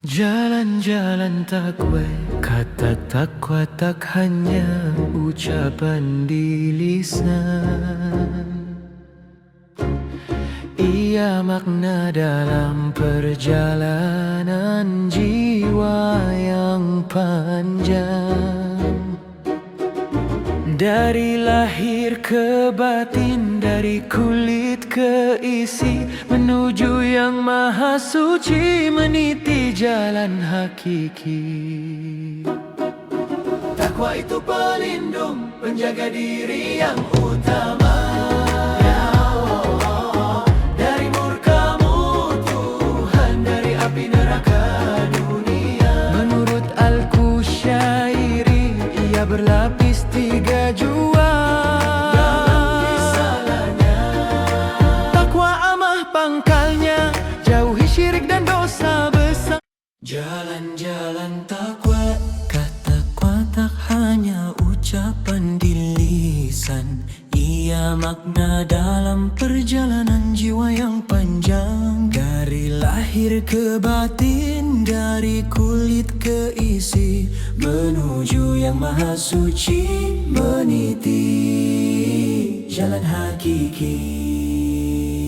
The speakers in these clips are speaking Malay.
Jalan-jalan takwa, kata takwa tak hanya ucapan di lisan. Ia makna dalam perjalanan jiwa yang panjang. Dari lahir ke batin, dari kulit ke isi, menuju yang maha suci, meniti jalan hakiki. Takwa itu pelindung, penjaga diri yang utama. Ya Allah, dari murka-Mu Tuhan, dari api neraka dunia. Menurut Al-Qushairi, ia berlapis 3 jua. Dalam risalahnya, takwa amah pangkalnya, jauhi syirik dan dosa besar. Jalan-jalan takwa, kata-takwa tak hanya ucapan di lisan. Ia makna dalam perjalanan jiwa yang panjang. Dari lahir ke batin, dari kulit ke isi, menuju yang maha suci, meniti jalan hakiki.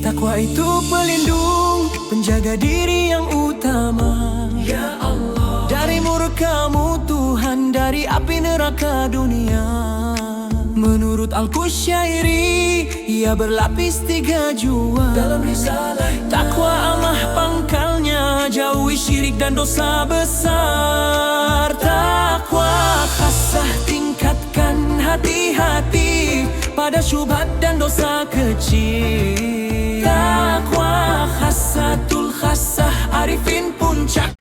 Takwa itu pelindung, penjaga diri yang utama. Ya Allah, dari murka-Mu Tuhan, dari api neraka dunia. Menurut Al-Qushairi, ia berlapis 3 jua. Dalam risalah, takwa amah pangkalnya, jauhi syirik dan dosa besar. Takwa khasah, tingkatkan hati-hati pada syubhat dan dosa kecil. Takwa khasatul khasah, arifin puncak.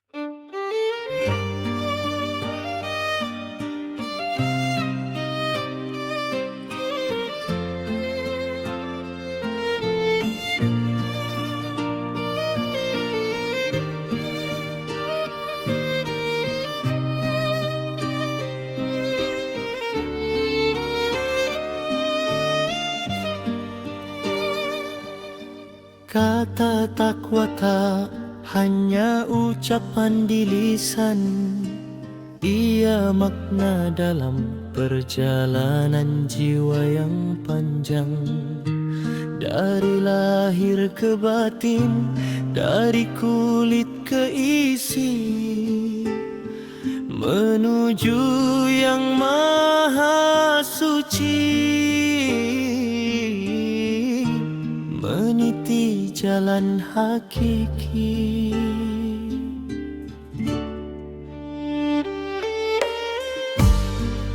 Kata takwa tak hanya ucapan di lisan. Ia makna dalam perjalanan jiwa yang panjang. Dari lahir ke batin, dari kulit ke isi, menuju yang maha suci, meniti jalan hakiki.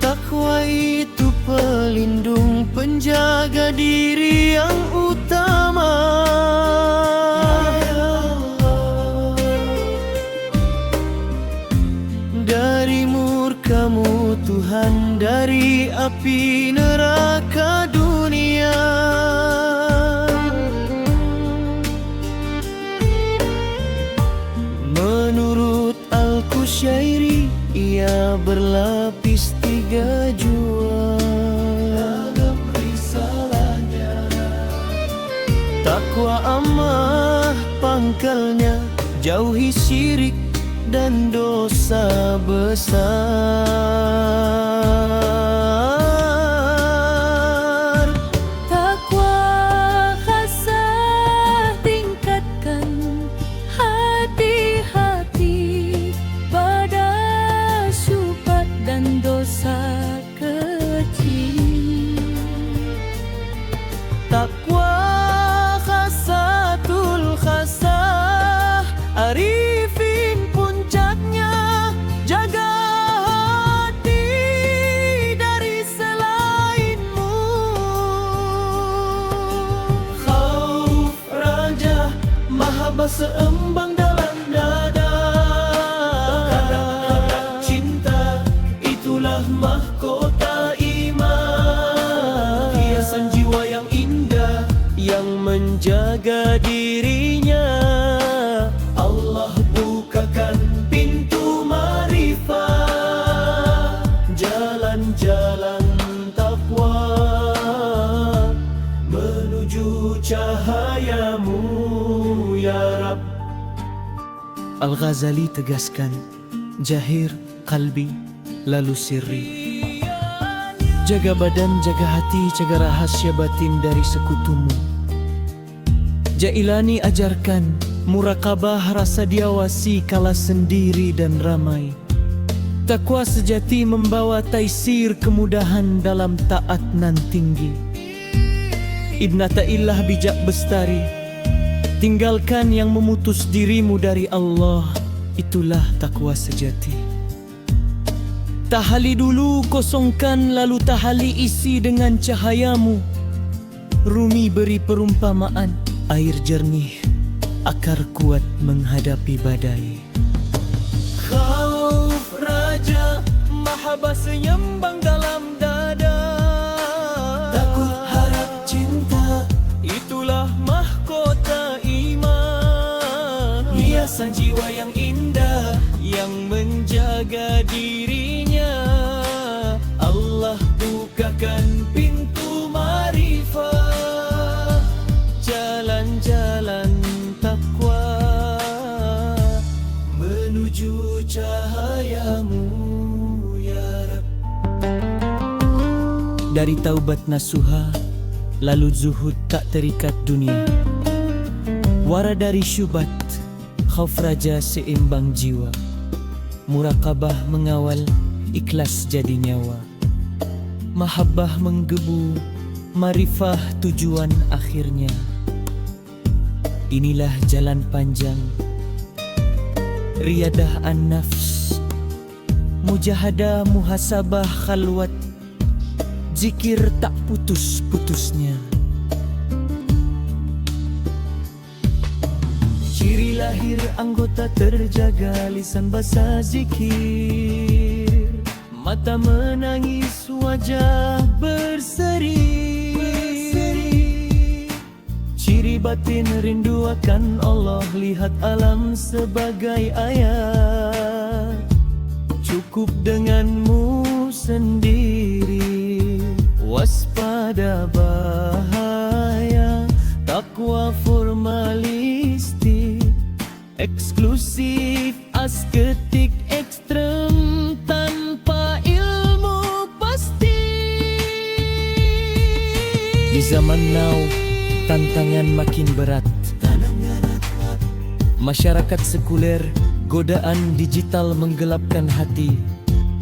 Takwa itu pelindung, penjaga diri yang utama. Ya Allah, dari murka-Mu Tuhan, dari api neraka dunia. Menurut Al-Qushairi, ia berlapis 3 jua. Dalam risalahnya, takwa amah pangkalnya, jauhi syirik dan dosa besar. Takwa khasah, tingkatkan hati-hati pada syubhat dan dosa kecil. Takwa khasatul khasah, arifin puncaknya, jaga hati dari selain-Mu. Khauf raja, mahabbah seembang dalam dada. Kadang-kadang cinta, itulah mahkota iman. Hiasan jiwa yang indah, yang menjaga dirinya. Allah bukakan pintu marifat, jalan-jalan takwa, menuju cahaya-Mu ya Rabb. Al-Ghazali tegaskan, jahir, qalbi, lalu sirri. Jaga badan, jaga hati, jaga rahasia batin dari sekutumu. Jailani ajarkan, muraqabah rasa diawasi kala sendiri dan ramai. Takwa sejati membawa taisir kemudahan dalam taat nan tinggi. Ibn Athaillah bijak bestari, tinggalkan yang memutus dirimu dari Allah, itulah takwa sejati. Tahali dulu kosongkan, lalu tahali isi dengan cahayamu. Rumi beri perumpamaan, air jernih, akar kuat menghadapi badai. Khauf, raja, mahabbah senyembang dalam dada. Takut, harap, cinta, itulah mahkota iman. Hiasan jiwa yang indah, yang menjaga dirinya. Allah bukakan pintu marifah, jalan-jalan takwa menuju cahayamu ya Rab. Dari taubat nasuha, lalu zuhud tak terikat dunia. Wara dari syubhat, khauf raja seimbang jiwa. Muraqabah mengawal, ikhlas jadi nyawa. Mahabbah menggebu, marifah tujuan akhirnya. Inilah jalan panjang, riyadah an-nafs, mujahadah, muhasabah, khalwat, zikir tak putus-putusnya. Ciri lahir anggota terjaga, lisan basah zikir, mata menangis, wajah berseri. Ciri batin rindu akan Allah, lihat alam sebagai ayat. Cukup denganmu sendiri, waspada bahaya. Takwa formalistik, eksklusif, asketik, ekstrem, tanpa ilmu pasti. Di zaman now, tantangan makin berat. Masyarakat sekuler, godaan digital menggelapkan hati.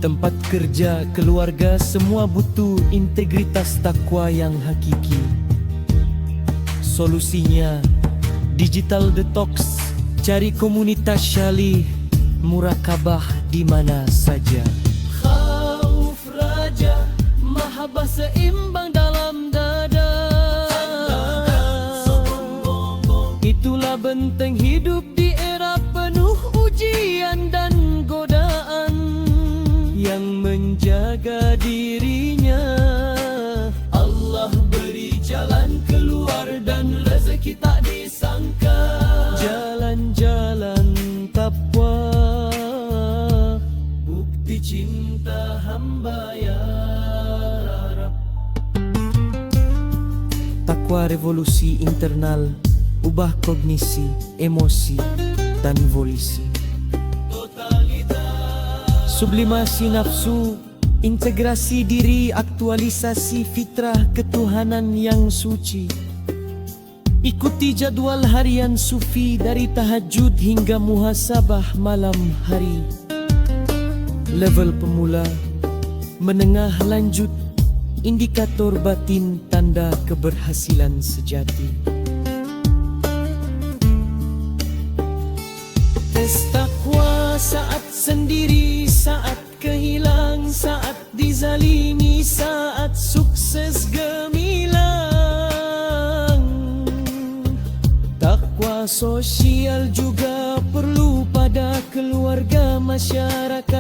Tempat kerja, keluarga, semua butuh integritas takwa yang hakiki. Solusinya, digital detox, cari komunitas syalih, muraqabah di mana saja. Khauf raja, mahabbah seimbang dalam dada. Itulah benteng hidup di era penuh ujian dan godaan. Yang menjaga dirinya, Allah beri jalan keluar dan rezeki tak disangka. Jalan-jalan takwa, bukti cinta hamba ya Rab. Takwa revolusi internal, ubah kognisi, emosi, dan volisi. Sublimasi nafsu, integrasi diri, aktualisasi fitrah ketuhanan yang suci. Ikuti jadwal harian sufi dari tahajud hingga muhasabah malam hari. Level pemula, menengah lanjut, indikator batin tanda keberhasilan sejati. Tes takwa saat sendiri, saat kehilang, saat dizalimi, saat sukses gemilang. Takwa sosial juga perlu pada keluarga masyarakat.